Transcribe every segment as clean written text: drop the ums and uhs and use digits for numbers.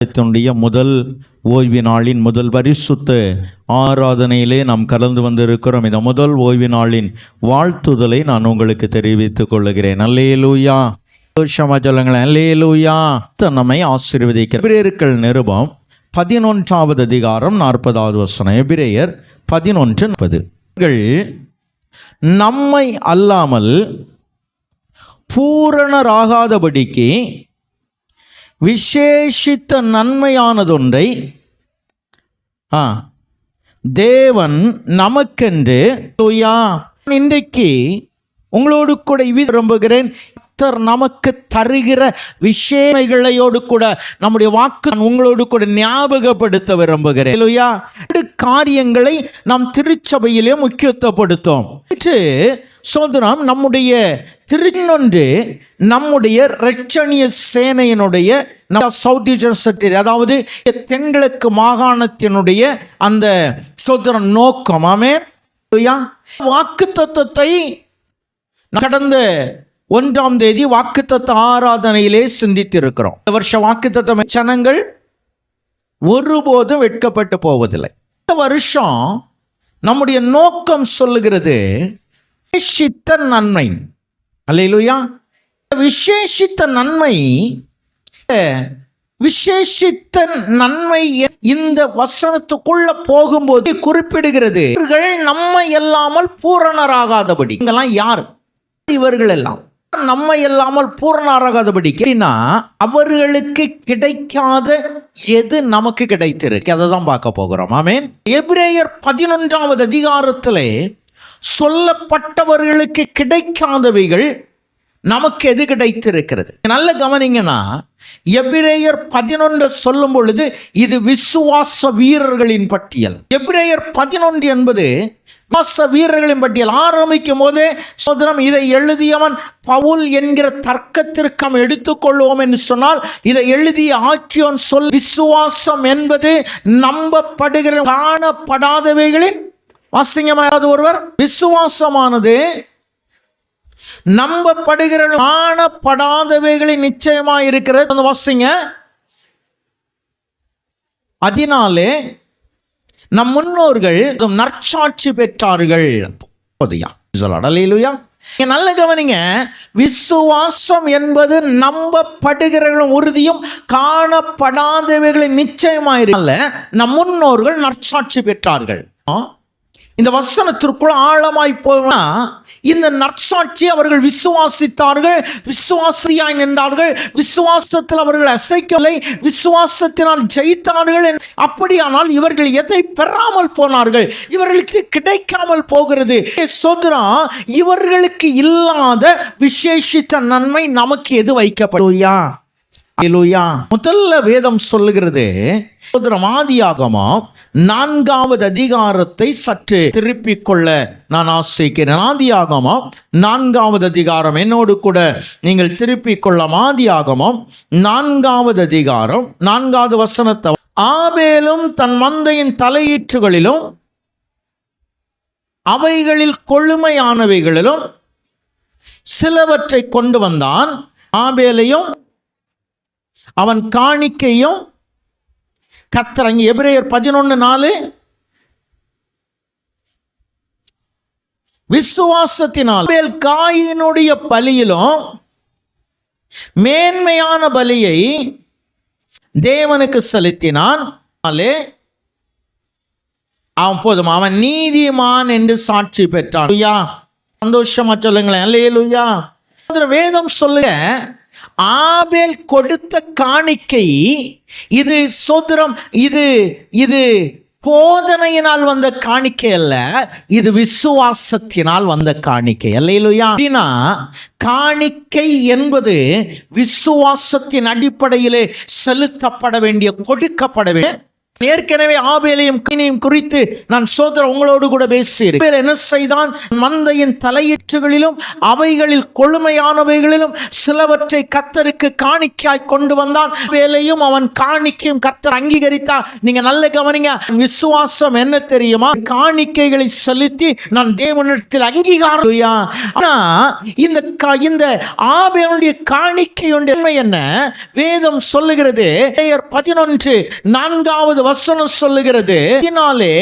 முதல் ஓய்வு நாளின் முதல் பரிசுத்த ஆராதனையிலே நாம் கலந்து வந்திருக்கிறோம். இந்த முதல் ஓய்வு நாளின் வாழ்த்துதலை நான் உங்களுக்கு தெரிவித்துக் கொள்ளுகிறேன். அல்லேலூயா. சொல்லுங்களேன், அல்லேலூயா. நம்மை ஆசீர்வதிக்கிற எபிரேயர்கள் நிருபம் 11வது அதிகாரம் 40வது வசனம். எபிரேயர் 11:40. நம்மை அல்லாமல் பூரணராகாதபடிக்கு விசேஷித்த நன்மையானதொன்றை தேவன் நமக்கென்று இன்றைக்கு உங்களோடு கூட விரும்புகிறேன். நமக்கு தருகிற விஷயங்களையோடு கூட நம்முடைய வாக்கு உங்களோடு கூட ஞாபகப்படுத்த விரும்புகிறேன். காரியங்களை நாம் திருச்சபையிலே முக்கியத்துவப்படுத்தோம். சோதரம் நம்முடைய திருநொன்று நம்முடைய இரட்சணிய சேனையினுடைய சவுத் ஈஸ்டர்ன், அதாவது தென்கிழக்கு மாகாணத்தினுடைய அந்த சோதரம் நோக்கம். வாக்கு தத்துவத்தை கடந்த 1ஆம் தேதி வாக்குத்தத்த ஆராதனையிலே சிந்தித்திருக்கிறோம். இந்த வருஷ வாக்குத்தத்த ஜனங்கள் ஒருபோதும் வெட்கப்பட்டு போவதில்லை. இந்த வருஷம் நம்முடைய நோக்கம் சொல்லுகிறது விசேஷித்த நன்மை. அல்லேலூயா. விசேஷித்த நன்மை, விசேஷித்த நன்மை இந்த வசனத்துக்குள்ள போகும்போது குறிப்பிடுகிறது நம்மை இல்லாமல் பூரணராகாதபடி. இங்கெல்லாம் யார்? இவர்கள் எல்லாம் நம்மை இல்லாமல் பூரணராகாதபடி. அவர்களுக்கு கிடைக்காத எது நமக்கு கிடைத்திருக்கு, அதை தான் பார்க்க போகிறோம். ஆமென். எபிரேயர் 11வது அதிகாரத்திலே சொல்லப்பட்டவர்களுக்கு கிடைக்காதவைகள் நமக்கு எது கிடைத்திருக்கிறது? நல்ல கவனிங்கன்னா, எபிரேயர் 11 சொல்லும் பொழுது இது விசுவாச வீரர்களின் பட்டியல். எபிரேயர் 11 என்பது விசுவாச வீரர்களின் பட்டியல். ஆரம்பிக்கும் போதே சோதரம் இதை எழுதியவன் பவுல் என்கிற தர்க்கத்திற்கு எடுத்துக்கொள்வோம் என்று சொன்னால், இதை எழுதிய ஆக்கியோன் சொல் விசுவாசம் என்பது நம்பப்படுகிற காணப்படாதவைகளின் வாசிங்கமாவது ஒருவர். விசுவாசமானது நம்பப்படுகிற காணப்படாதவைகளின் நிச்சயமாக இருக்கிறது. வாசிங்க. அதனாலே நம் முன்னோர்கள் நற்சாட்சி பெற்றார்கள். நல்ல கவனிங்க. விசுவாசம் என்பது நம்பப்படுகிற உறுதியும் காணப்படாதவைகளின் நிச்சயமாயிருக்கல. நம் முன்னோர்கள் நற்சாட்சி பெற்றார்கள். இந்த வசனத்திற்குள் ஆழமாய் போனா, இந்த நற்சாட்சி அவர்கள் விசுவாசித்தார்கள், விசுவாசியாய் நின்றார்கள், விசுவாசத்தில் அவர்கள் அசைக்கவில்லை, விசுவாசத்தினால் ஜெயித்தார்கள். அப்படியானால் இவர்கள் எதை பெறாமல் போனார்கள்? இவர்களுக்கு கிடைக்காமல் போகிறது. சோதரா, இவர்களுக்கு இல்லாத விசேஷித்த நன்மை நமக்கு எது வைக்கப்படுயா? முதல்ல வேதம் சொல்லுகிறது, ஆதியாகமம் 4வது அதிகாரத்தை சற்று திருப்பிக் கொள்ள நான் ஆசைக்கிறேன். ஆதியாகமம் 4வது அதிகாரம் என்னோடு கூட நீங்கள் திருப்பிக் கொள்ள. ஆதியாகமம் 4வது அதிகாரம் 4வது வசனத்தை. ஆபேலும் தன் மந்தையின் தலையீற்றுகளிலும் அவைகளில் கொழுமையானவைகளிலும் சிலவற்றை கொண்டு வந்தான். ஆபேலையும் அவன் காணிக்கையும் கர்த்தர். எபிரேயர் 11:4. விசுவாசத்தினால் ஆபேல் காயினுடைய பலியிலும் மேன்மையான பலியை தேவனுக்கு செலுத்தினான். அவன் போதும், அவன் நீதிமான் என்று சாட்சி பெற்றான். சந்தோஷமா சொல்லுங்களேன், அல்லேலூயா. வேதம் சொல்லுங்க, ஆபேல் கொடுத்த காணிக்கை இது சோதரம், இது போதனையினால் வந்த காணிக்கை அல்ல, இது விசுவாசத்தினால் வந்த காணிக்கை. அல்லேலூயா. அப்படின்னா காணிக்கை என்பது விசுவாசத்தின் அடிப்படையிலே செலுத்தப்பட வேண்டிய, கொடுக்கப்பட வேண்டிய. ஏற்கனவே ஆபேலையும் கீனையும் குறித்து நான் சோதரர் உங்களோடு கூட பேசியிருக்கிறேன். என்ன செய்தான்? மந்தையின் தலையீற்றுகளிலும் அவைகளில் கொழுமையானவைகளிலும் சிலவற்றை கர்த்தருக்கு காணிக்கையாய் கொண்டு வந்தான். ஆபேலையும் அவன் காணிக்கையும் கர்த்தர் அங்கீகரித்தார். நீங்க நல்ல கவனிங்க. விசுவாசம் என்ன தெரியுமா? காணிக்கைகளை செலுத்தி நான் தேவனிடத்தில் அங்கீகாரம். ஆனா இந்த ஆபேலுடைய காணிக்கையுடைய உண்மை என்ன? வேதம் சொல்லுகிறது. 11:4 வசனம் சொல்லுகிறது, இதனாலே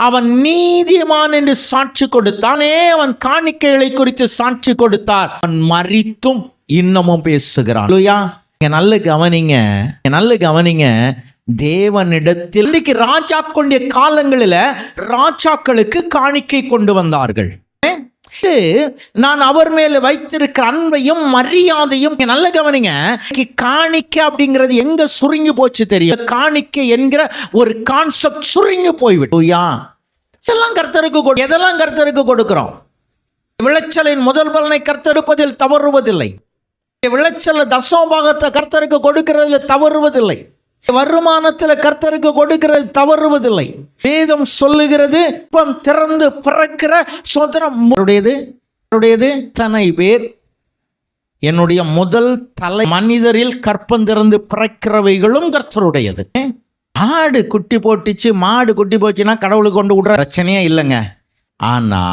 அவன் நீதிமான் என்று சாட்சி கொடுத்தானே. அவன் காணிக்கைகளை குறித்து சாட்சி கொடுத்தார். அவன் மரித்தும் இன்னமும் பேசுகிறான். நல்ல கவனிங்க. தேவனிடத்தில் இன்றைக்கு ராஜாக்களுடைய காலங்களில் ராஜாக்களுக்கு காணிக்கை கொண்டு வந்தார்கள். நான் அவர் மேல வைத்திருக்கிற அன்பையும் மரியாதையும் நல்ல கவனிங்க. காணிக்கை அப்படிங்கிறது எங்க சுருங்கி போச்சு தெரியும்? காணிக்கை என்கிற ஒரு கான்செப்ட் சுருங்கி போய்விட்டு எதெல்லாம் கர்த்தருக்கு கொடுக்கிறோம். விளைச்சலின் முதல் பலனை கர்த்தெடுப்பதில் தவறுவதில்லை. விளைச்சல் தசமபாகத்தை கர்த்தருக்கு கொடுக்கிறதில் தவறுவதில்லை. வருமானத்தில் கர்த்தருக்கு கொடுக்கிறது தவறுவதில்லை. வேதம் சொல்லுகிறது, திறந்து பிறக்கிற சுதந்திரம் தனை பேர் என்னுடைய முதல் தலை மனிதரில் கற்பந்திறந்து பிறக்கிறவைகளும் கர்த்தருடையது. ஆடு குட்டி போட்டுச்சு, மாடு குட்டி போச்சுன்னா கடவுளுக்கு கொண்டு விடுற பிரச்சனையே இல்லைங்க. ஆனா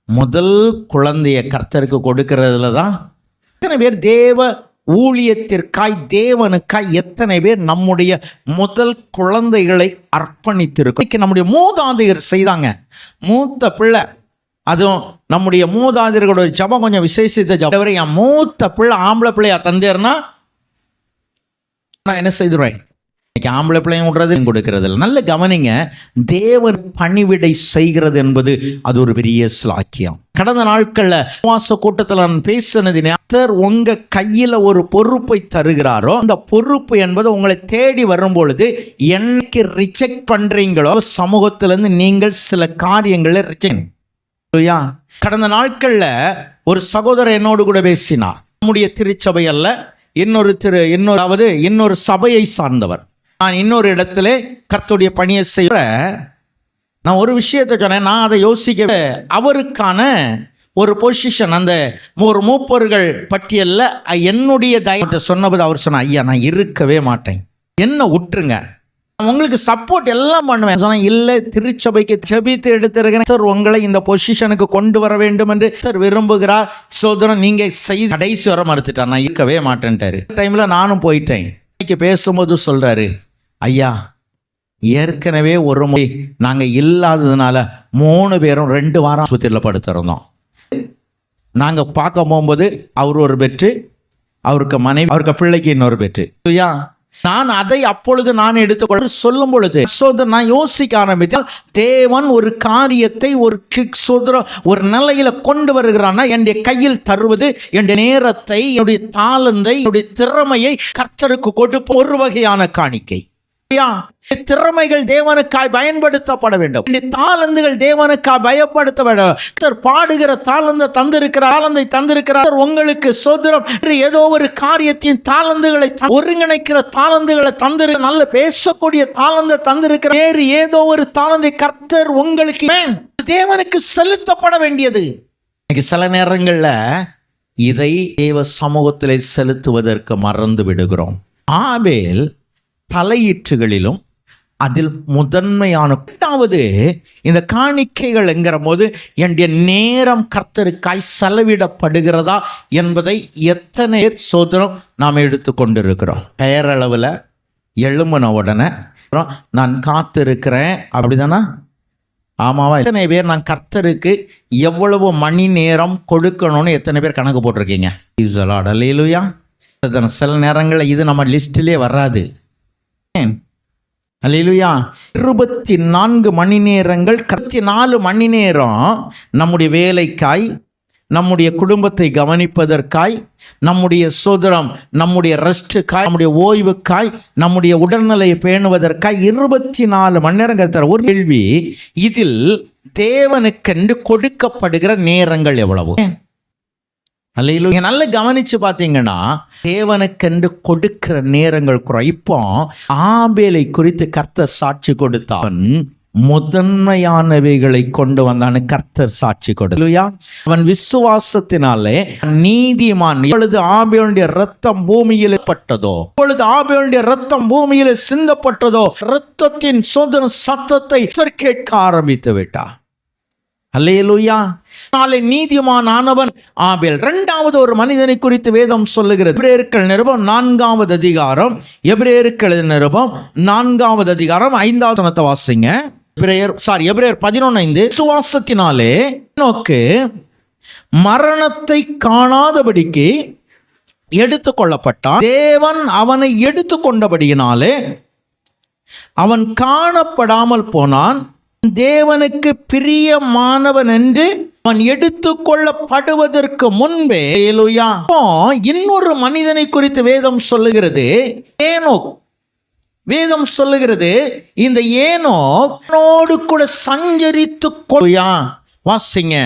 முதல் குழந்தைய கர்த்தருக்கு கொடுக்கிறதுல தான் எத்தனை பேர் தேவ ஊழியத்திற்காய் தேவனுக்காய் எத்தனை பேர் நம்முடைய முதல் குழந்தைகளை அர்ப்பணித்திருக்கோம். நம்முடைய மூதாதையர் செய்தாங்க. மூத்த பிள்ளை, அதுவும் நம்முடைய மூதாதையர்களோட ஜபம் கொஞ்சம் விசேஷித்த ஜபம். என் மூத்த பிள்ளை ஆம்பளை பிள்ளையா தந்தேர்னா நான் என்ன செய்துருவேன்? இன்னைக்கு ஆம்பளை பிள்ளையும் விடுறது கொடுக்கிறது இல்லை. நல்ல கவனிங்க. தேவன் பணிவிடை செய்கிறது என்பது அது ஒரு பெரிய ஸ்லாக்கியம். கடந்த நாட்கள்ல உபவாச கூட்டத்தில் நான் பேசினது, உங்க கையில ஒரு பொறுப்பை தருகிறாரோ அந்த பொறுப்பு என்பது உங்களை தேடி வரும் பொழுது என்னைக்கு ரிஜெக்ட் பண்றீங்களோ சமூகத்திலிருந்து நீங்கள் சில காரியங்களை ரிஜெக்ட். கடந்த நாட்கள்ல ஒரு சகோதரர் என்னோடு கூட பேசினார். நம்முடைய திருச்சபை அல்ல, இன்னொரு சபையை சார்ந்தவர். நான் இன்னொரு இடத்துல கர்த்தருடைய பணியை செய்ய நான் ஒரு விஷயத்தை சொன்னேன். நான் அதை யோசிக்க அவருக்கான ஒரு பொசிஷன் அந்த ஒரு மூப்பர்கள் பட்டியலில் என்னுடைய தயவுட்ட சொன்னபோது அவர் சொன்னார், ஐயா நான் இருக்கவே மாட்டேன், என்ன விட்டுருங்க, உங்களுக்கு சப்போர்ட் எல்லாம் பண்ணுவேன். சொன்னேன், இல்லை திருச்சபைக்கு ஜெபித்து எடுத்திருக்கிறேன் சார், உங்களை இந்த பொசிஷனுக்கு கொண்டு வர வேண்டும் என்று சார் விரும்புகிறார். சோதரம் நீங்கள் செய்து கடைசி வர மறுத்துட்டார், நான் இருக்கவே மாட்டேன்ட்டாரு. டைமில் நானும் போயிட்டேன். இன்னைக்கு பேசும்போது சொல்கிறாரு, ஐயா ஏற்கனவே ஒரு முறை நாங்கள் இல்லாததுனால 3 பேரும் 2 வாரம் ஆஸ்பத்திரியில் படுத்திருந்தோம். நாங்கள் பார்க்க போகும்போது அவர் ஒரு பெற்று, அவருக்கு மனைவி, அவருக்கு பிள்ளைக்கு இன்னொரு பெற்று. நான் அதை அப்பொழுது நான் எடுத்துக்கொள்ள சொல்லும் பொழுது நான் யோசிக்க ஆரம்பித்தால், தேவன் ஒரு காரியத்தை ஒரு நிலையில கொண்டு வருகிறான்னா என்னுடைய கையில் தருவது என்னுடைய நேரத்தை, என்னுடைய தாளந்தை, என்னுடைய திறமையை கர்த்தருக்கு கொடுப்ப ஒரு வகையான காணிக்கை. திறமைகள் தேவனுக்காய் பயன்படுத்தப்பட வேண்டும். தாளந்துகள் தேவனுக்காய் பயன்படுத்த வேண்டும். பாடுகிற தாளந்தை தந்திருக்கிறார் உங்களுக்கு சோதரம். ஏதோ ஒரு காரியத்தின் தாளந்துகளை ஒருங்கிணைக்கிற தாளந்துகளை தந்திருக்க, நல்ல பேசக்கூடிய தாளந்தை தந்திருக்கிற வேறு ஏதோ ஒரு தாளந்தை கர்த்தர் உங்களுக்கு தேவனுக்கு செலுத்தப்பட வேண்டியது. சில நேரங்களில் இதை தேவ சமூகத்திலே செலுத்துவதற்கு மறந்து விடுகிறோம். ஆபேல் தலையீற்றுகளிலும் அதில் முதன்மையான இந்த காணிக்கைகள் என்கிற போது என்னுடைய நேரம் கர்த்தருக்காய் செலவிடப்படுகிறதா என்பதை எத்தனை சோதரம் நாம் எடுத்துக்கொண்டிருக்கிறோம். பெயரளவில் எழும்பின உடனே நான் காத்திருக்கிறேன் அப்படிதானா? ஆமாவா? எத்தனை பேர் நான் கர்த்தருக்கு எவ்வளவு மணி நேரம் கொடுக்கணும்னு எத்தனை பேர் கணக்கு போட்டிருக்கீங்க? அல்லேலூயா. சில நேரங்களில் இது நம்ம லிஸ்டிலே வராது. அல்லேலூயா. 24 மணி நேரங்கள், 24 மணி நேரம் நம்முடைய வேலைக்காய், நம்முடைய குடும்பத்தை கவனிப்பதற்காய், நம்முடைய சோதரம், நம்முடைய ரெஸ்ட்டுக்காய், நம்முடைய ஓய்வுக்காய், நம்முடைய உடல்நிலையை பேணுவதற்காய் 24 மணி நேரங்கள் தர ஒரு கேள்வி, இதில் தேவனுக்கென்று கொடுக்கப்படுகிற நேரங்கள் எவ்வளவு? அல்லேலூயா. நீங்க நல்லா கவனிச்சு பார்த்தீங்கன்னா தேவனுக்கென்று கொடுக்கிற நேரங்கள் குறைப்போ ஆபேலை குறித்து கர்த்தர் சாட்சி கொடுத்தான். முதன்மையானவைகளை கொண்டு வந்தான்னு கர்த்தர் சாட்சி கொடுத்தார். அவன் விசுவாசத்தினாலே நீதிமான். இப்பொழுது ஆபேலுடைய ரத்தம் பூமியில் பட்டதோ, இப்பொழுது ஆபேலுடைய ரத்தம் பூமியில் சிந்தப்பட்டதோ, ரத்தத்தின் சோதன சத்தத்தை கேட்க ஆரம்பித்து விட்டார். அல்லேலூயா. நாளை நீதிமான் ஆனவன் ஆபேல். இரண்டாவது ஒரு மனிதனை குறித்து வேதம் சொல்லுகிறது. எபிரேயர்கள் நிருபம் 4வது அதிகாரம், எபிரேயர்கள் நிருபம் 4வது அதிகாரம் 5வது வசனத்தை வாசிங்க. எபிரேயர் 11:5. விசுவாசத்தினாலே ஏனோக்கு மரணத்தை காணாதபடிக்கு எடுத்துக்கொள்ளப்பட்டான். தேவன் அவனை எடுத்துக்கொண்டபடியினாலே அவன் காணப்படாமல் போனான். தேவனுக்கு பிரியமானவன் என்று அவன் எடுத்துக்கொள்ளப்படுவதற்கு முன்பே. இன்னொரு மனிதனை குறித்து வேதம் சொல்லுகிறது. ஏனோக். வேதம் சொல்லுகிறது இந்த ஏனோக்கோடு கூட சஞ்சரித்து வாசிங்க.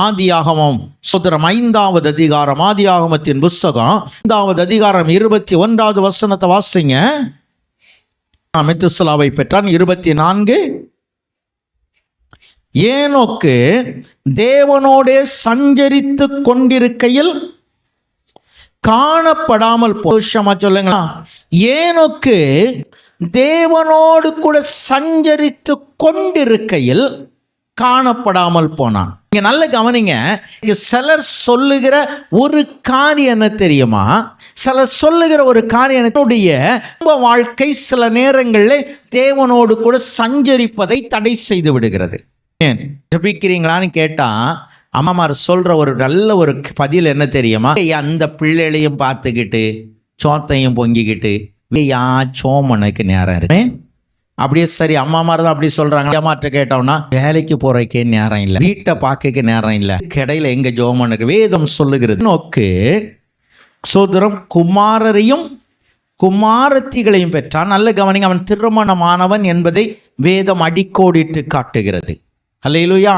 ஆதியாகமம் 5வது அதிகாரம், ஆதியாகமத்தின் புஸ்தகம் 5வது அதிகாரம் 21வது வசனத்தை வாசிங்க. மெத்துசலாவை பெற்றான். 24. ஏனோக்கு தேவனோடே சஞ்சரித்து கொண்டிருக்கையில் காணப்படாமல் போஷமா சொல்லுங்களா. ஏனோக்கு தேவனோடு கூட சஞ்சரித்து கொண்டிருக்கையில் காணப்படாமல் போனான். இங்க நல்ல கவனிங்க. சிலர் சொல்லுகிற ஒரு காரியம் என்ன தெரியுமா? சிலர் சொல்லுகிற ஒரு காரியம் வாழ்க்கை சில நேரங்களில் தேவனோடு கூட சஞ்சரிப்பதை தடை செய்து விடுகிறது. ஏன் ஜபிக்கிறீங்களான்னு கேட்டா அம்மாமார் சொல்ற ஒரு நல்ல ஒரு பதில் என்ன தெரியுமா? அந்த பிள்ளைகளையும் பார்த்துக்கிட்டு சோத்தையும் பொங்கிக்கிட்டு சோமனுக்கு நேரம் இருக்கு. அப்படியே சரி, அம்மாமார் தான் அப்படி சொல்றாங்க. அம்மாட்ட கேட்டோம்னா வேலைக்கு போறதுக்கே நேரம் இல்லை, வீட்டை பார்க்க நேரம் இல்லை, கிடையில எங்க ஜோமனுக்கு. வேதம் சொல்லுகிறது நோக்கு சோதரம் குமாரரையும் குமாரத்திகளையும் பெற்றான். நல்ல கவனிங்க. அவன் திருமணமானவன் என்பதை வேதம் அடிக்கோடிட்டு காட்டுகிறது. அல்லேலூயா.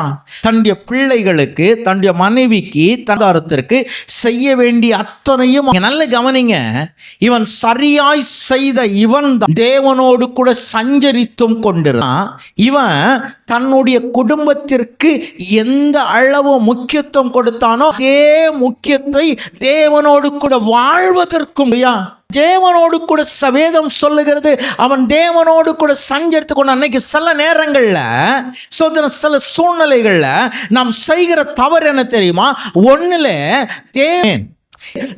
தன்னுடைய பிள்ளைகளுக்கு, தன்னுடைய மனைவிக்கு, தந்தாரத்திற்கு செய்ய வேண்டிய அத்தனையும் நல்ல கவனிங்க. இவன் சரியாய் செய்த இவன் தேவனோடு கூட சஞ்சரித்தும் கொண்டிருந்தான். இவன் தன்னுடைய குடும்பத்திற்கு எந்த அளவு முக்கியத்துவம் கொடுத்தானோ அதே முக்கியத்தை தேவனோடு கூட வாழ்வதற்கும் தேவனோடு கூட வேதம் சொல்லுகிறது. அவன் தேவனோடு கூட சஞ்சரித்து கொண்டு அன்னைக்கு சில நேரங்களில் சில சூழ்நிலைகளில் நாம் செய்கிற தவறு என்ன தெரியுமா? ஒன்னுல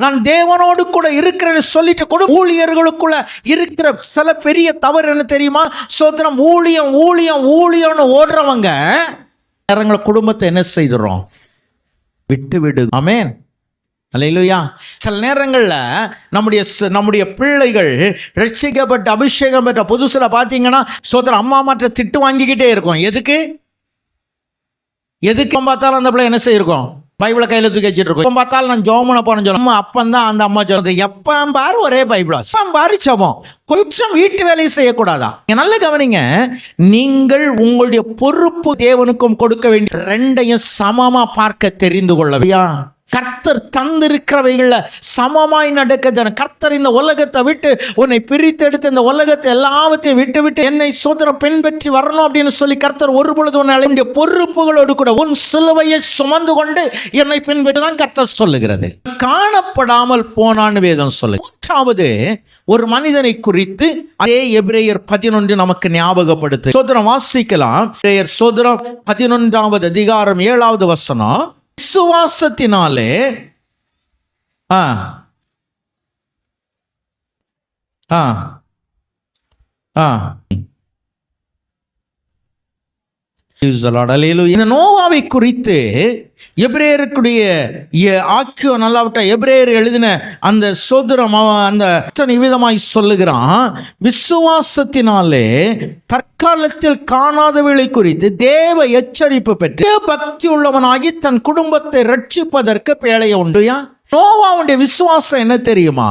நான் தேவனோடு கூட இருக்கிறேன்னு சொல்லிட்டு கூட ஊழியர்களுக்குள்ள இருக்கிற சில பெரிய தவறு என்ன தெரியுமா? சோதனம் ஊழியம் ஊழியம் ஊழியம்னு ஓடுறவங்க நேரங்களை குடும்பத்தை என்ன செய்துறோம்? விட்டு விடு. ஆமென். அல்லேலூயா. சில நேரங்களில் நம்முடைய பிள்ளைகள் ரட்சிக்கப்பட்ட அபிஷேகம் பெற்ற புதுசுல பார்த்தீங்கன்னா சோதரம் அம்மா மாற்ற திட்டு வாங்கிக்கிட்டே இருக்கும். எதுக்கு பார்த்தாலும் அந்த பிள்ளை என்ன செய்யிருக்கோம்? பைபிளை கையில் தூக்கி வச்சுட்டு இருக்கோம். பார்த்தாலும் நான் ஜோமனை போன சொல்ல அப்பந்தான் அந்த அம்மா சொல்றது எப்போ பாரு ஒரே பைபிளா பாரு சபம். கொஞ்சம் வீட்டு வேலையை செய்யக்கூடாதா? நல்ல கவனிங்க. நீங்கள் உங்களுடைய பொறுப்பு தேவனுக்கும் கொடுக்க வேண்டிய ரெண்டையும் சமமா பார்க்க தெரிந்து கொள்ளவையா? கர்த்தர் தந்திருக்கிறவைகள சமமாய் நடக்க. கர்த்தர் இந்த உலகத்தை விட்டு உன்னை பிரித்தெடுத்து இந்த உலகத்தை எல்லாவற்றையும் விட்டு விட்டு என்னை சோதரம் பின்பற்றி வரணும் அப்படின்னு சொல்லி கர்த்தர் ஒரு பொழுது உன்னை பொறுப்புகளோடு கூட உன் சிலுவையை சுமந்து கொண்டு என்னை பின்பற்றி தான் கர்த்தர் சொல்லுகிறது. காணப்படாமல் போனான்னு வேதம் சொல்லு. மூன்றாவது ஒரு மனிதனை குறித்து அதே எபிரேயர் 11 நமக்கு ஞாபகப்படுத்து. சோதரம் வாசிக்கலாம். எபிரேயர் சோதரம் 11வது அதிகாரம் 7வது வசனம். விசுவாசத்தினாலே இந்த நோவாவை குறித்து எபிரேயருக்குடைய ஆக்கியோ நல்லாவிட்ட எபிரேயர் எழுதின அந்த சோதரம் அந்த விதமாய் சொல்லுகிறான். விசுவாசத்தினாலே தற்காலத்தில் காணாதவர்களை குறித்து தேவ எச்சரிப்பு பெற்று பக்தி உள்ளவனாகி தன் குடும்பத்தை ரட்சிப்பதற்கு பேழைய உண்டுயா. நோவாவுடைய விசுவாசம் என்ன தெரியுமா?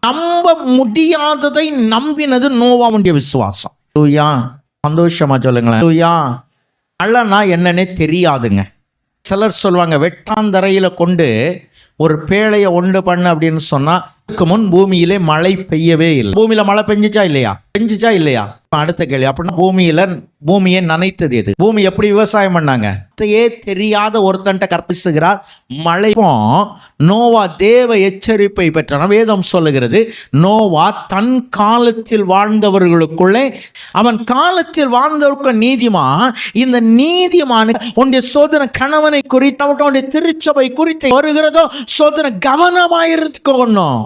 நம்ப முடியாததை நம்பினது நோவாவுடைய விசுவாசம். சந்தோஷமா சொல்லுங்களேன். மழைனா என்னன்னே தெரியாதுங்க. சிலர் சொல்லுவாங்க வெட்டாந்தரையில் கொண்டு ஒரு பேழையை உண்டு பண்ண அப்படின்னு சொன்னா, அதுக்கு முன் பூமியிலே மழை பெய்யவே இல்லை. பூமியில மழை பெஞ்சிச்சா இல்லையா? அடுத்த கேள்வி, அப்படின்னா பூமியை நனைத்தது எது? பூமி எப்படி விவசாயம் பண்ணாங்க? தெரியாத ஒருத்தன்ட்ட கற்பிசுகிறார் மழை. நோவா தேவ எச்சரிப்பை பெற்றான். வேதம் சொல்லுகிறது, நோவா தன் காலத்தில் வாழ்ந்தவர்களுக்குள்ளே, அவன் காலத்தில் வாழ்ந்தவருக்கு நீதிமான். இந்த நீதிமான் உன்னுடைய சோதனை கணவனை குறித்து, உன்னுடைய திருச்சபை குறித்து வருகிறதோ சோதனை கவனமாயிருக்கணும்.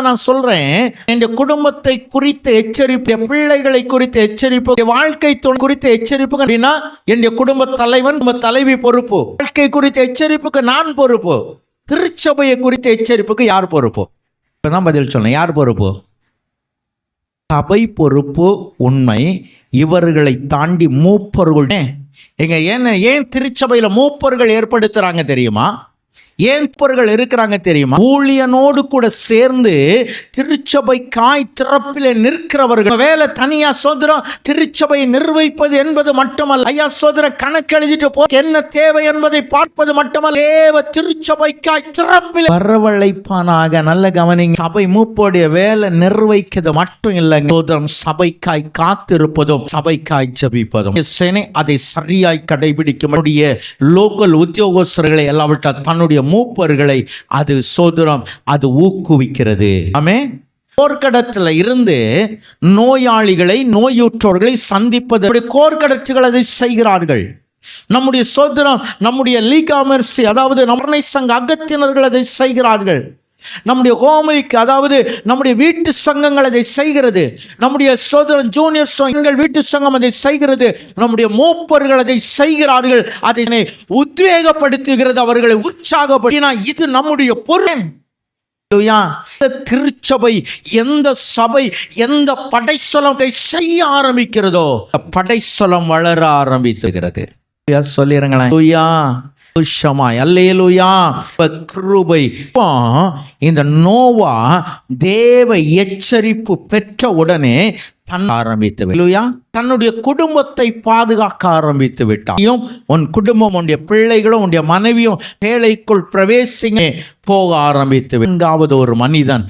நான் சொல்றேன், என் குடும்பத்தை குறித்த எச்சரிப்பு, பிள்ளைகளை குறித்த எச்சரிப்பு, வாழ்க்கை துணை குறித்த எச்சரிப்பு அப்படின்னா என் குடும்ப தலைவன், தலைவி பொறுப்பு. வாழ்க்கை குறித்த எச்சரிப்புக்கு நான் பொறுப்பு. திருச்சபையை குறித்த எச்சரிப்புக்கு யார் பொறுப்பு? இப்பதான் பதில் சொன்னேன். யார் பொறுப்பு? சபை பொறுப்பு. உண்மை. இவர்களை தாண்டி மூப்பர்கள். ஏன் திருச்சபையில மூப்பர்கள் ஏற்படுத்துறாங்க தெரியுமா? ஏன் மூப்பர்கள் இருக்கிறாங்க தெரியுமா? ஊழியனோடு கூட சேர்ந்து திருச்சபை காய் திறப்பிலே நிற்கிறவர்கள் வேலை தனியா. சோதரம் திருச்சபையை நிர்வகிப்பது என்பது மட்டுமல்ல. ஐயா சோதர கணக்கு எழுதிட்டு போ, என்ன தேவை என்பதை பார்ப்பது மட்டுமல்ல, தேவ திருச்சபை காய் திறப்பில் வரவழைப்பானாக. நல்ல கவனிங்க, சபை மூப்போடைய வேலை நிர்வகிக்கிறது மட்டும் இல்லை சோதரம், சபைக்காய் காத்திருப்பதும் சபைக்காய் ஜெபிப்பதும். அதை சரியாய் கடைபிடிக்கும் லோக்கல் உத்தியோகஸ்தர்களை எல்லாவற்றால் தன்னுடைய மூப்பர்களை அது சோதரம், அது ஊக்குவிக்கிறது. ஆமே. கோர்க்கடத்தில் இருந்து நோயாளிகளை, நோயுற்றோர்களை சந்திப்பது கோர்க்கடற்றுகள் அதை செய்கிறார்கள். நம்முடைய சோதரம், நம்முடைய லீகாமர்சி, அதாவது நம்மை சங்க அங்கத்தினர்கள் அதை செய்கிறார்கள். நம்முடைய ஹோமிக்கு, அதாவது நம்முடைய வீட்டு சங்கங்கள் அதை செய்கிறது. நம்முடைய சோதரன் ஜூனியர் எங்கள் வீட்டு சங்கம் அதை செய்கிறது. நம்முடைய மூப்பர்கள் அதை செய்கிறார்கள். அதை உத்வேகப்படுத்துகிறது, அவர்களை உற்சாகப்படுத்தினா இது நம்முடைய பொருள். திருச்சபை எந்த சபை, எந்த படைச்சொலத்தை செய்ய ஆரம்பிக்கிறதோ படைச்சொலம் வளர ஆரம்பித்துகிறது. சொல்லிருங்களேன். இந்த நோவா தேவ எச்சரிப்பு பெற்ற உடனே தன்னுடைய குடும்பத்தை பாதுகாக்க ஆரம்பித்து விட்டான். உன் குடும்பம், உன்னுடைய பிள்ளைகளும், உன்னுடைய மனைவியும் பேழைக்குள் பிரவேசிங்க போக ஆரம்பித்து. நான்காவது ஒரு மனிதன்,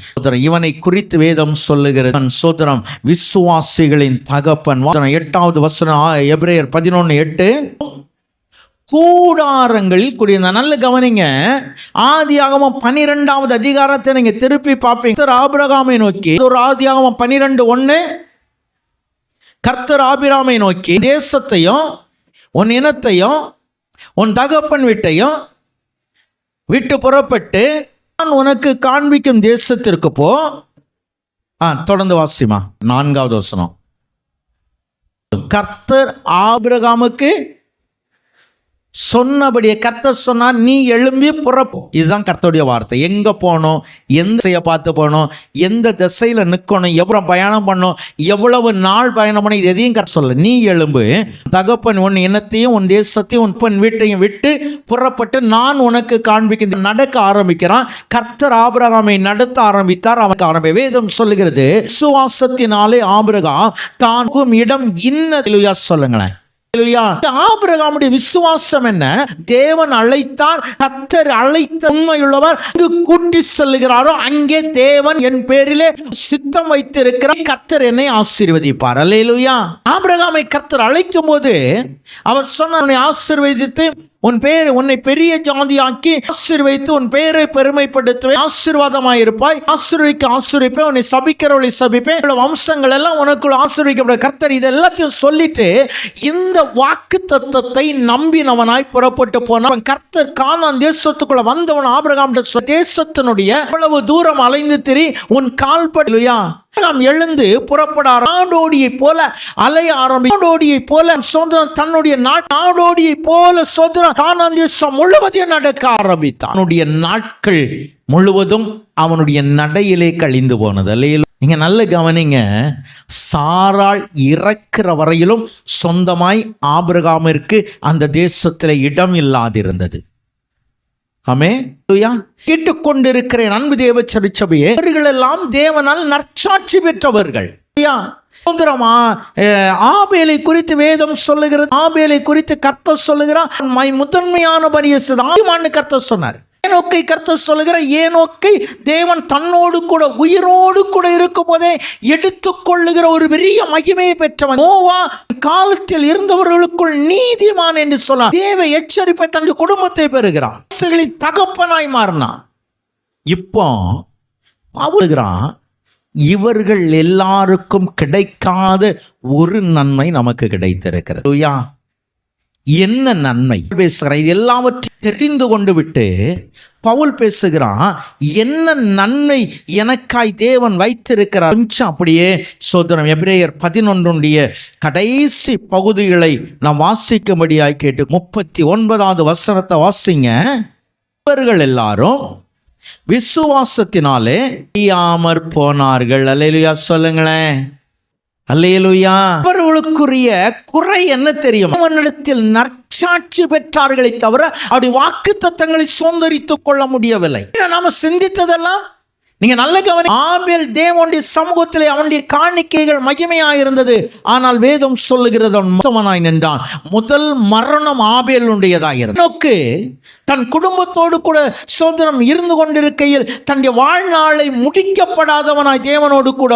இவனை குறித்து வேதம் சொல்லுகிறது, சோதரம் விசுவாசிகளின் தகப்பன். 8வது வசனம், எபிரேயர் 11:8. கூடாரங்களில் குடியிருந்த. நல்ல கவனிங்க, ஆதியாகமம் 12வது அதிகாரத்தை நீங்க திருப்பி பார்ப்பீங்க. ஆபிரகாமை நோக்கி ஒரு ஆதியாகமம் 12:1, கர்த்தர் ஆபிரகாமை நோக்கி தேசத்தையும் உன் இனத்தையும் உன் தகப்பன் வீட்டையும் விட்டு புறப்பட்டு நான் உனக்கு காண்பிக்கும் தேசத்திற்கு போ. தொடர்ந்து வாசிமா. 4வது வசனம். கர்த்தர் ஆபிரகாமுக்கு சொன்னபடியே கர்த்தர் சொன்னார், நீ எழும்பி புறப்போ. இதுதான் கர்த்தருடைய வார்த்தை. எங்க போனோம், எந்த திசையை பார்த்து போனோம், எந்த திசையில நிற்கணும், எவ்வளவு பயணம் பண்ணணும், எவ்வளவு நாள் பயணம் பண்ண, இது எதையும் கர்த்தர் சொல்ல. நீ எழும்பு, தகப்பன் உன் இனத்தையும் உன் தேசத்தையும் உன் வீட்டையும் விட்டு புறப்பட்டு நான் உனக்கு காண்பிக்க. நடக்க ஆரம்பிக்கிறான். கர்த்தர் ஆபிரகாமை நடத்த ஆரம்பித்தார். அவனுக்கு வேதம் சொல்லுகிறது, விசுவாசத்தினாலே ஆபிரகாம் தான் இடம் இன்ன. சொல்லுங்களேன். ஆபிரகாமுடைய விசுவாசம் என்ன? தேவன் அழைத்தார், கர்த்தர் அழைத்த உண்மையுள்ளவர் கூட்டி செல்லுகிறாரோ அங்கே தேவன் என் பேரிலே சித்தம் வைத்திருக்கிறார், கர்த்தர் என்னை ஆசீர்வதிப்பார். அல்லேலூயா. ஆபிரகாமை கர்த்தர் அழைக்கும் போது அவர் சொன்ன, ஆசீர்வதித்து உன்னை பெரிய ஜாதியாக்கி ஆசீர்வதித்து உன் பெயரை பெருமைப்படுத்துவேன், ஆசீர்வாதமாயிருப்பாய், ஆசீர்வதிப்பேன், உன்னை சபிக்கிறவளை சபிப்பேன், வம்சங்கள் எல்லாம் உனக்குள்ள ஆசீர்வதிக்கப்பட. கர்த்தர் இது எல்லாத்தையும் சொல்லிட்டு இந்த வாக்கு தத்தத்தை நம்பினவனாய் புறப்பட்டு போனான். கர்த்தர் கானான் தேசத்துக்குள்ள வந்தவன் ஆபிரகாம் தேசத்தினுடைய எவ்வளவு தூரம் அலைந்து திரி உன் கால்படுயா எழுந்து புறப்பட நாடோடியை போல அலைய ஆரம்பி, நாடோடியை போல சோதரன் தன்னுடைய நாடோடியை போல சோதரன் கானான் தேசம் முழுவதையும் நடக்க ஆரம்பித்தான். அவனுடைய நாட்கள் முழுவதும் அவனுடைய நடையிலே கழிந்து போனது. அல்லையா? நீங்க நல்ல கவனிங்க, சாராள் இறக்கிற வரையிலும் சொந்தமாய் ஆபிரகாமிற்கு அந்த தேசத்தில் இடம் இல்லாதிருந்தது. ஆமே. கேட்டுக்கொண்டிருக்கிறேன் அன்பு தேவ திருச்சபையே, அவர்கள் எல்லாம் தேவனால் நற்சாட்சி பெற்றவர்கள். சுதந்திரமா ஆபேலை குறித்து வேதம் சொல்லுகிறது. ஆபேலை குறித்து கர்த்தர் சொல்லுகிறார், முதன்மையான பலியான்னு கர்த்தர் சொன்னார். ஏனோக்கை கர்த்தர் சொல்லுகிற, ஏனோக்கை தேவன் தன்னோடு கூட உயிரோடு கூட இருக்கும் போதே எடுத்துக்கொள்ளுகிற ஒரு பெரிய மகிமையை பெற்றவன். நோவா காலத்தில் இருந்தவர்களுக்குள் நீதிமான் என்று சொன்னார். தேவ எச்சரிப்பை தன்னுடைய குடும்பத்தை பெறுகிறான், தகப்பனாய் மாறினான். இப்போ பவுலுகிறான், இவர்கள் எல்லாருக்கும் கிடைக்காத ஒரு நன்மை நமக்கு கிடைத்திருக்கிறது. என்ன நன்மை பேசுகிறான்? இது எல்லாவற்றையும் தெரிந்து கொண்டு விட்டு பவுல் பேசுகிறான், என்ன நன்மை எனக்காய் தேவன் வைத்திருக்கிறார். கொஞ்சம் அப்படியே சோதரம் எபிரேயர் 11 கடைசி பகுதிகளை நாம் வாசிக்கும்படியாய் கேட்டு 39வது வசனத்தை வாசிங்க. இவர்கள் எல்லாரும் விசுவாசத்தினாலே அழியாமற் போனார்கள். அல்லேலூயா சொல்லுங்களேன், அல்லேலூயா. அவர்களுக்குரிய குறை என்ன தெரியும்? அவனிடத்தில் நற்சாட்சி பெற்றார்களை தவிர அப்படி வாக்குத்தத்தங்களை சுதந்தரித்துக் கொள்ள முடியவில்லை. நாம சிந்தித்ததெல்லாம் நீங்க நல்ல கவனி. ஆபேல் தேவனுடைய சமூகத்திலே அவனுடைய காணிக்கைகள் மகிமையாயிருந்தது. ஆனால் வேதம் சொல்லுகிறது அவன் மொத்தவனாய் நின்றான். முதல் மரணம் ஆபேலுடையதாயிருந்தது. நோக்கு தன் குடும்பத்தோடு கூட சோதனம் இருந்து கொண்டிருக்கையில் தன்னுடைய வாழ்நாளை முடிக்கப்படாதவனாய் தேவனோடு கூட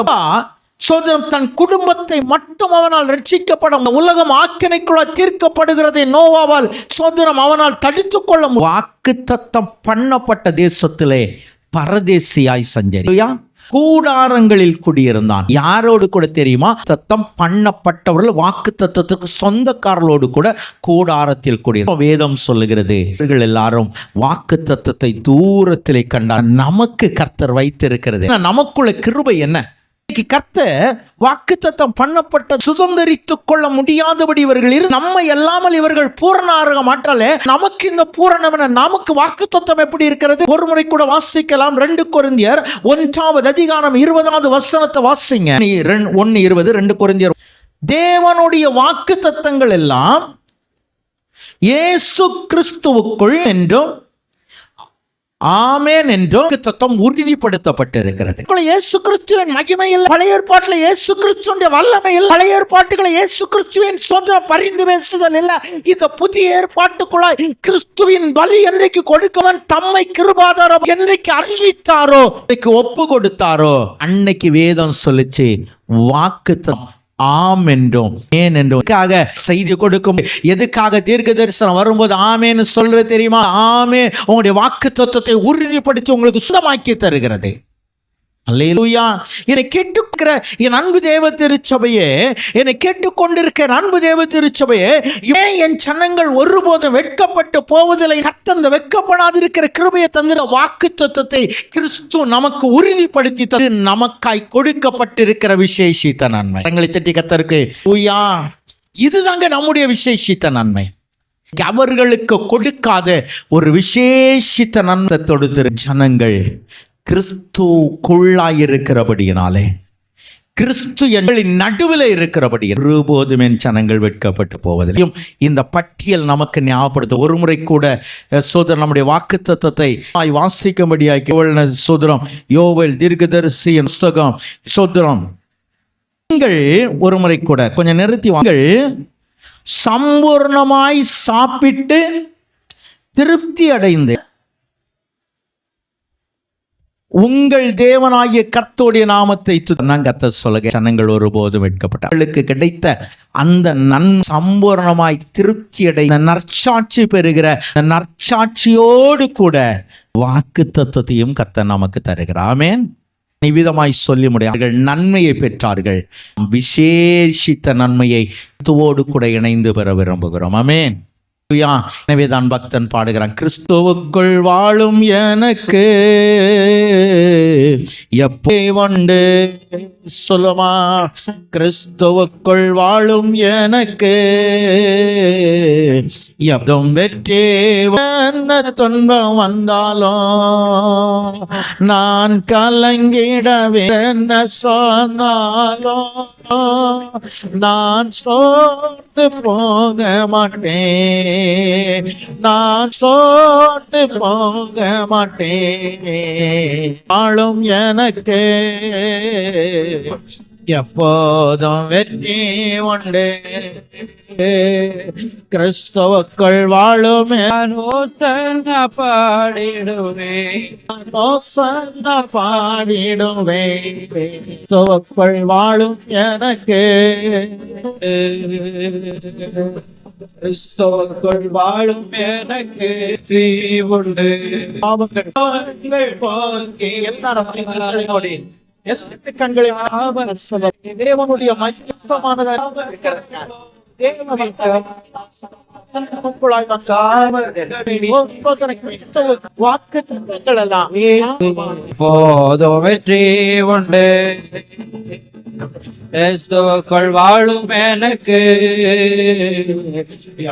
சோதனம் தன் குடும்பத்தை மட்டும் அவனால் ரட்சிக்கப்படும். உலகம் ஆக்கினைக்குள்ள தீர்க்கப்படுகிறதை நோவாவால் சோதனம் அவனால் தடுத்துக் கொள்ள. வாக்குத்தத்தம் பண்ணப்பட்ட தேசத்திலே பரதேசியாய் சஞ்சரியா கூடாரங்களில் குடியிருந்தான். யாரோடு கூட தெரியுமா? தத்தம் பண்ணப்பட்டவர்கள் வாக்கு தத்தத்துக்கு சொந்தக்காரர்களோடு கூட கூடாரத்தில் குடியிருந்த. வேதம் சொல்லுகிறது, இவர்கள் எல்லாரும் வாக்கு தத்தத்தை தூரத்திலே கண்டார். நமக்கு கர்த்தர் வைத்திருக்கிறது. நமக்குள்ள கிருபை என்ன? கர்த்தர் வாக்குத்தத்தம் பண்ணப்பட்ட சுதந்திரித்துக் கொள்ள முடியாதபடி இவர்கள் நம்மை அல்லாமல் இவர்கள் பூரணமாக மாட்டாலே. நமக்கு இந்த பூரணம், நமக்கு வாக்குத்தத்தம் எப்படி இருக்கிறது? ஒரு முறை கூட வாசிக்கலாம். 2 கொரிந்தியர் 1வது அதிகாரம் 20வது வசனத்தை வாசிங்க. 1:20 2 கொரிந்தியர். தேவனுடைய வாக்குத்தத்தங்கள் எல்லாம் இயேசு கிறிஸ்துவுக்குள் என்றும் ஆமென் என்றும் தத்துவம் உறுதிப்படுத்தப்பட்டிருக்கிறது. இயேசு கிறிஸ்துவின் மகிமையில் பழைய ஏற்பாட்டில் இயேசு கிறிஸ்துவின் வல்லமையில் பழைய ஏற்பாட்டுகளை இயேசு கிறிஸ்துவின் சொந்த பரிந்து பேசுதல் இல்லை. இந்த புதிய ஏற்பாட்டுக்குள்ளாய் கிறிஸ்துவின் பலி என்றைக்கு கொடுக்கவன் தம்மை கிருபாதாரம் என்றைக்கு அறிவித்தாரோ, ஒப்பு கொடுத்தாரோ, அன்னைக்கு வேதம் சொல்லிச்சு வாக்குத்தத்தம் ஆம் என்றும் ஏன் என்றும் செய்தி கொடுக்கும். எதுக்காக தீர்க்க தரிசனம் வரும்போது ஆமேன்னு சொல்றது தெரியுமா? ஆமே உங்களுடைய வாக்கு தத்துவத்தை உறுதிப்படுத்தி உங்களுக்கு சுத்தமாக்கி தருகிறது. அல்லேலூயா. என்னை கேட்டுக்கிற என் அன்பு தேவ திருச்சபையே, என்னை கேட்டுக்கொண்டிருக்கிற அன்பு தேவ திருச்சபையே, ஏன் என் சனங்கள் ஒருபோதும் வெட்கப்பட்டு போவதில்லை? கர்த்தர் வெட்கப்படாதிருக்கிற கிருபையை தந்திர வாக்கு தத்துவத்தை கிறிஸ்து நமக்கு உறுதிப்படுத்தி தந்து நமக்காய் கொடுக்கப்பட்டிருக்கிற விசேஷித்த நன்மை. தங்களை தட்டி கர்த்தருக்கு இதுதாங்க நம்முடைய விசேஷித்த நன்மை. அவர்களுக்கு கொடுக்காத ஒரு விசேஷித்த நன்மை தொடுத்திரு ஜனங்கள் கிறிஸ்துக்குள்ளாயிருக்கிறபடியினாலே, கிறிஸ்து எங்களின் நடுவில் இருக்கிறபடி ஒருபோதும் என் ஜனங்கள் வெட்கப்பட்டு போவதில்லை. இந்த பட்டியல் நமக்கு ஞாபகப்படுத்த ஒரு முறை கூட சோதரன் நம்முடைய வாக்குத்தத்தத்தை வாசிக்கும்படியாக்கி சோதரம் யோவேல் தீர்க்கதரிசி புஸ்தகம் சோதரம் நீங்கள் ஒரு முறை கூட கொஞ்சம் நிறுத்தி வாங்கள். சம்பூர்ணமாய் சாப்பிட்டு திருப்தி அடைந்து உங்கள் தேவனாகிய கர்த்தருடைய நாமத்தை கர்த்தர் சொல்லுங்க. ஜனங்கள் ஒருபோதும் வெட்கப்பட்டார்களுக்கு கிடைத்த அந்த சம்பூர்ணமாய் திருப்தி அடைந்த நற்சாட்சி பெறுகிற நற்சாட்சியோடு கூட வாக்கு தத்துவத்தையும் கர்த்தர் நமக்கு தருகிறார். ஆமென். நிவிதமாய் சொல்லி முடியார்கள் நன்மையை பெற்றார்கள். விசேஷித்த நன்மையை கிறிஸ்துவோடு கூட இணைந்து பெற விரும்புகிறோம். ஆமென். எனவேதான் பக்தன் பாடுகிறான், கிறிஸ்துவுக்குள் வாழும் எனக்கு எப்பே வண்டு சொல்லுமா, கிறிஸ்துவுக்குள் வாழும் எனக்கு எதுவும் வெற்றி துன்பம் வந்தாலும் நான் கலங்கிடவே என்ன சொன்னாலும் நான் சோர்ந்து போக மாட்டேன், நான் சோர்ந்து போக மாட்டேன். வாழும் எனக்கு எப்போதும் வெற்றி உண்டு. கிறிஸ்தவக்கள் வாழும் பாடிடுவே கிறிஸ்தவக்கள் வாழும் எனக்கு. கிறிஸ்தவக்கள் வாழும் எனக்கு உண்டு. கண்களை தேவனுடைய போதும் வெற்றி உண்டு. கிறிஸ்துவுக்குள் வாழும் எனக்கு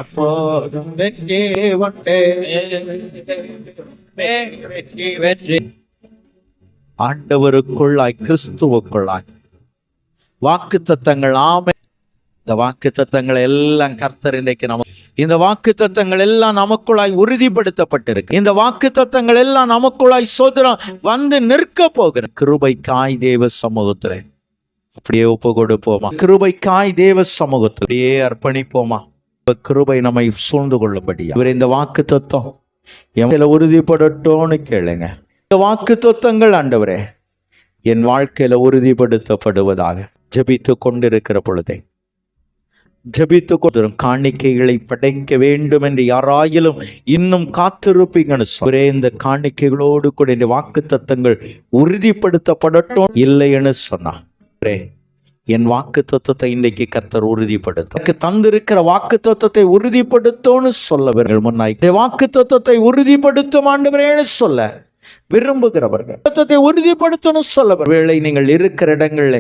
எப்போதும் வெற்றி உண்டு. வெற்றி வெற்றி ஆண்டவருக்குள்ளாய் கிறிஸ்துவுக்குள்ளாய் வாக்குத்தத்தங்கள். ஆமென். இந்த வாக்குத்தத்தங்கள் எல்லாம் கர்த்தர் இன்றைக்கு இந்த வாக்குத்தத்தங்கள் எல்லாம் நமக்குள்ளாய் உறுதிப்படுத்தப்பட்டிருக்கு. இந்த வாக்குத்தத்தங்கள் எல்லாம் நமக்குள்ளாய் சோதரம் வந்து நிற்க போகிற கிருபைக்காய் தேவ சமூகத்திலே அப்படியே ஒப்பு கொடுப்போமா? கிருபைக்காய் தேவ சமூகத்தில் அப்படியே அர்ப்பணிப்போமா? கிருபை நம்மை சூழ்ந்து கொள்ளபடியா இவர் இந்த வாக்குத்தத்தம் உறுதிப்படட்டோன்னு கேளுங்க. இந்த வாக்குத்தத்தங்கள் ஆண்டவரே என் வாழ்க்கையில உறுதிப்படுத்தப்படுவதாக ஜெபித்து கொண்டிருக்கிற பொழுதே ஜெபித்து கொண்டிரும் காணிக்கைகளை படைக்க வேண்டும் என்று யாராயிலும் இன்னும் காத்திருப்பீங்கன்னு ஒரே இந்த காணிக்கைகளோடு கூட இந்த வாக்குத்தத்தங்கள் உறுதிப்படுத்தப்படட்டும். இல்லைன்னு சொன்னா என் வாக்குத்தத்தத்தை இன்றைக்கு கர்த்தர் உறுதிப்படுத்த தந்திருக்கிற வாக்குத்தத்தத்தை உறுதிப்படுத்தோன்னு சொல்ல முன்னாய் வாக்குத்தத்தத்தை உறுதிப்படுத்தும் ஆண்டவரேன்னு சொல்ல விரும்புகிறவர்கள் உறுதிப்படுத்தணும் சொல்ல வேளை நீங்கள் இருக்கிற இடங்கள்ல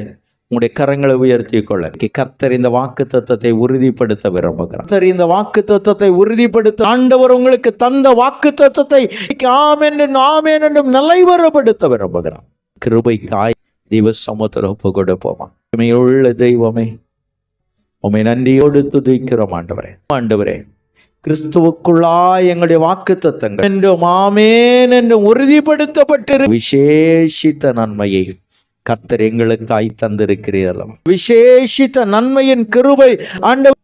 உங்களுடைய கரங்களை உயர்த்தி கொள்ள கர்த்தர் இந்த வாக்கு தத்தத்தை உறுதிப்படுத்த விரும்புகிறார். கர்த்தர் இந்த வாக்கு தத்தத்தை உறுதிப்படுத்த ஆண்டவர் உங்களுக்கு தந்த வாக்கு தத்தத்தை ஆமென் என்றும் நிலைவரப்படுத்த விரும்புகிறார். கிருபைக்காய் தெய்வ சமூகத்தில் ஒப்பு கொடுப்போமா? உள்ள தெய்வமே உம்மை நன்றியோடு துதிக்கிறோம் ஆண்டவரே. ஆண்டவரே கிறிஸ்துவுக்குள்ளாய் எங்களுடைய வாக்கு தத்தங்கள் என்றும் ஆமென் என்றும் உறுதிப்படுத்தப்பட்டிரு விசேஷித்த நன்மையை கர்த்தர் எங்களுக்காய் தந்திருக்கிறீர்கள். விசேஷித்த நன்மையின் கிருபை ஆண்டவர்,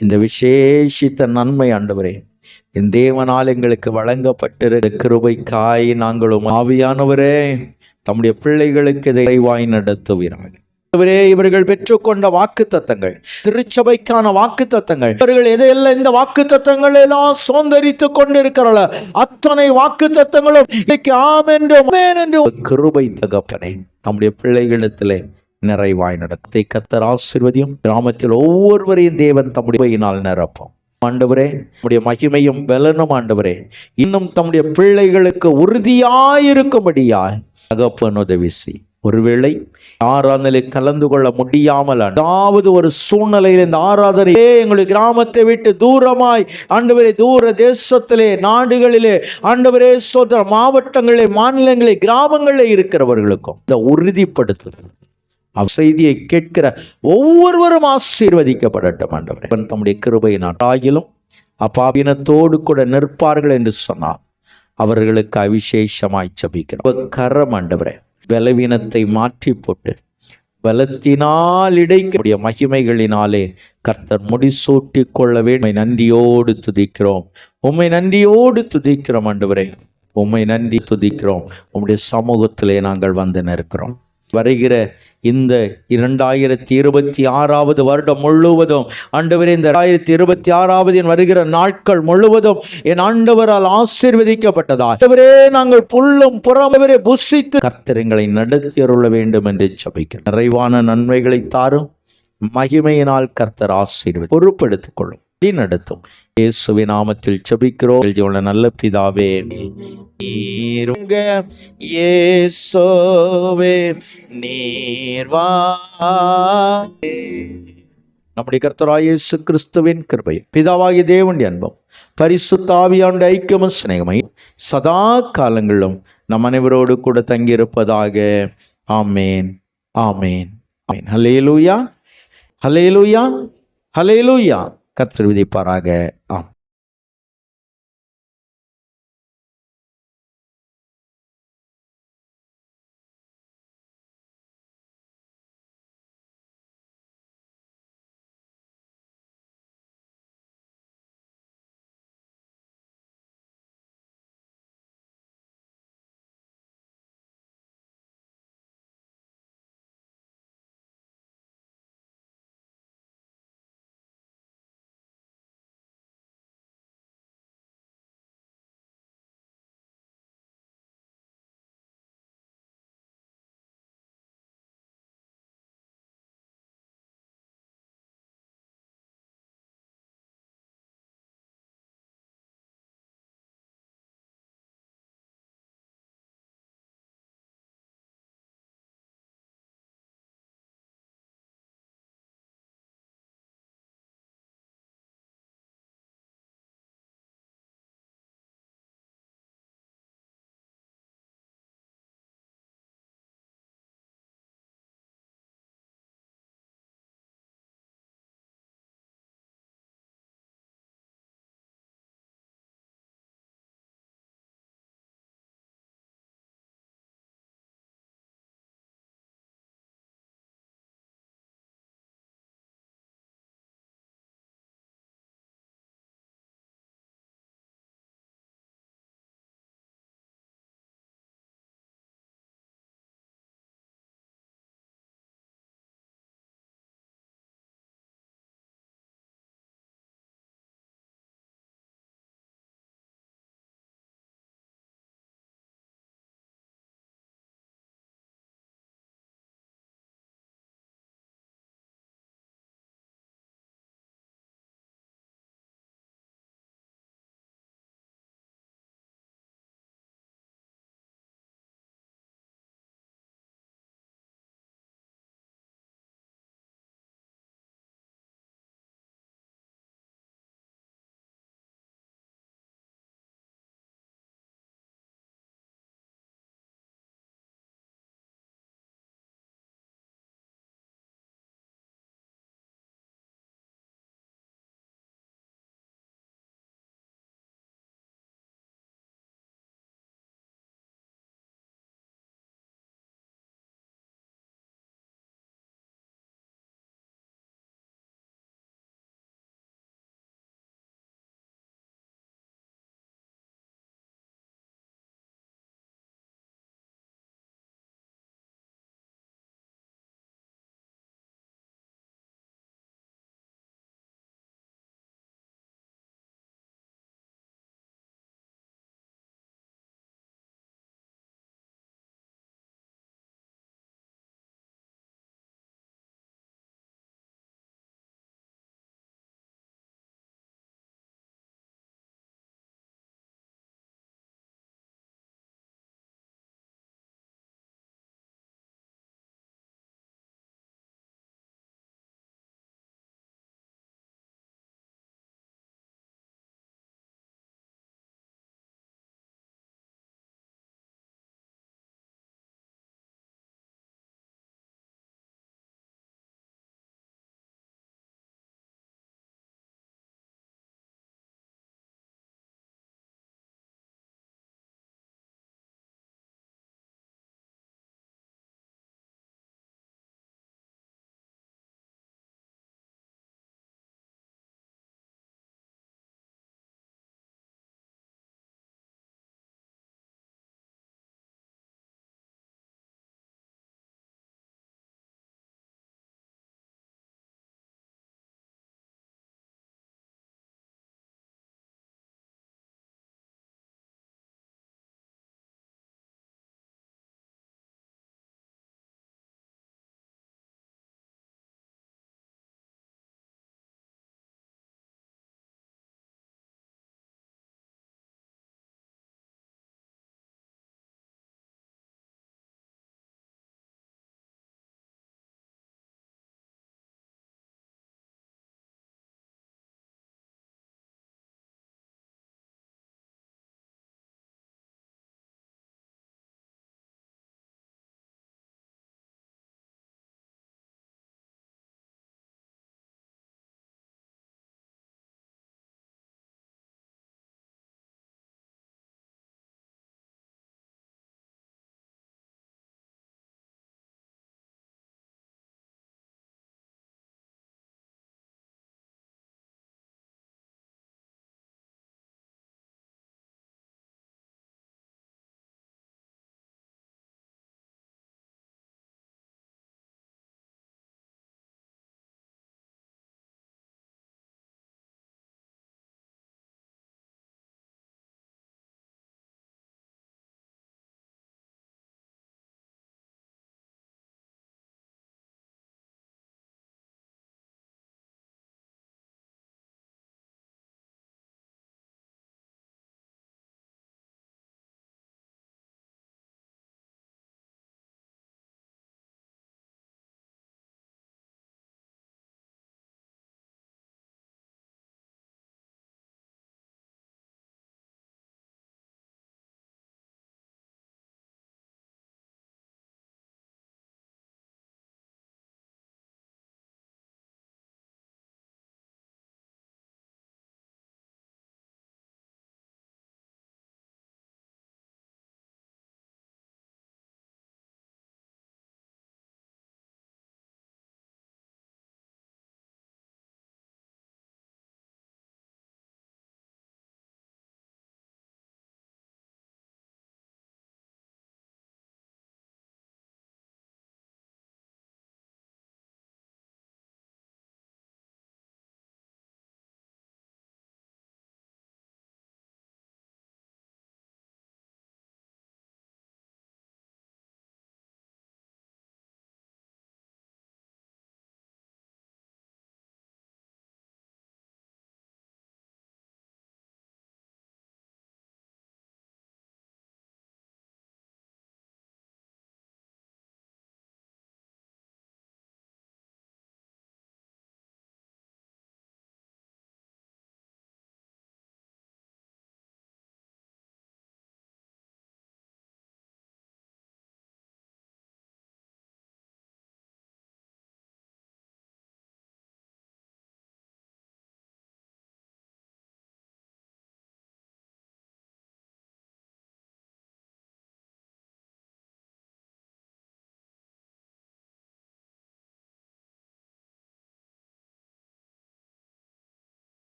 இந்த விசேஷித்த நன்மை ஆண்டவரே என் தேவனால் எங்களுக்கு வழங்கப்பட்டிருக்கிற கிருபைக்காய் நாங்களும் ஆவியானவரே தம்முடைய பிள்ளைகளுக்கு இதை வாய் நடத்துவீராக. இவர்கள் பெற்றுக்கொண்ட வாக்கு தத்தங்கள் திருச்சபைக்கான வாக்கு தத்தங்கள் இவர்கள் எதையெல்லாம் இந்த வாக்கு தத்தங்கள் எல்லாம் சோந்தரித்து கொண்டிருக்கிறார்கள். அத்தனை வாக்கு தத்தங்களும் கிருபை தகப்பனை நம்முடைய பிள்ளைகளிடத்திலே நிறைவாய் நடத்தை கர்த்தர் ஆசீர்வதியும். கிராமத்தில் ஒவ்வொருவரையும் தேவன் தம்முடையினால் நிரப்பும். ஆண்டவரே நம்முடைய மகிமையும் பலனும் ஆண்டவரே இன்னும் தம்முடைய பிள்ளைகளுக்கு உறுதியாயிருக்கும்படியாய் தகப்பன் உதவி செய். ஒருவேளை ஆராதனை கலந்து கொள்ள முடியாமல் அதாவது ஒரு சூழ்நிலையில் இந்த ஆராதனையே எங்களுடைய கிராமத்தை விட்டு தூரமாய் ஆண்டவரே தூர தேசத்திலே நாடுகளிலே ஆண்டவரே சோதர மாவட்டங்களிலே மாநிலங்களிலே கிராமங்களிலே இருக்கிறவர்களுக்கும் இந்த உறுதிப்படுத்தும் செய்தியை கேட்கிற ஒவ்வொருவரும் ஆசீர்வதிக்கப்படட்டும். ஆண்டவரே தம்முடைய கிருபையினால் ஆகிலும் அப்பாவினத்தோடு கூட நிற்பார்கள் என்று சொன்னார். அவர்களுக்கு அவிசேஷமாய் ஜெபிக்கிறோம். கரம் ஆண்டவரே பலவீனத்தை மாற்றி போட்டு பலத்தினால் இடைக்க மகிமைகளினாலே கர்த்தர் முடிசூட்டி கொள்ள வேண்டும். நன்றியோடு துதிக்கிறோம், உம்மை நன்றியோடு துதிக்கிறோம் ஆண்டவரே, உம்மை நன்றி துதிக்கிறோம். உம்முடைய சமூகத்திலே நாங்கள் வந்து நிற்கிறோம். வருகிற இந்த 2026 வருடம் முழுவதும் ஆண்டவரே இந்த 2026 வருகிற நாட்கள் முழுவதும் என் ஆண்டவரால் ஆசீர்வதிக்கப்பட்டதா ஆண்டவரே நாங்கள் புல்லும் புறமவரே புசித்து கர்த்தர் எங்களை நடத்தி அருள வேண்டும் என்று ஜெபிக்கிறோம். நிறைவான நன்மைகளை தாரும், மகிமையினால் கர்த்தர் ஆசீர்வதி பொறுப்பெடுத்துக் கொள்ளும் நடத்தும். இயேசுவின் நாமத்தில் ஜெபிக்கிறோம் நல்ல பிதாவே. இயேசுவே நீர்வா நம்முடைய கர்த்தராகிய இயேசு கிறிஸ்துவின் கிருபை, பிதாவாகிய தேவனுடைய அன்பும் பரிசுத்த ஆவியானவருடைய ஐக்கியமும் சிநேகமும் சதா காலங்களிலும் நம் அனைவரோடு கூட தங்கியிருப்பதாக. ஆமேன் ஆமேன் ஆமேன். ஹல்லேலூயா ஹல்லேலூயா ஹல்லேலூயா. கர்த்தர் விதிப்பாராக. ஆம்.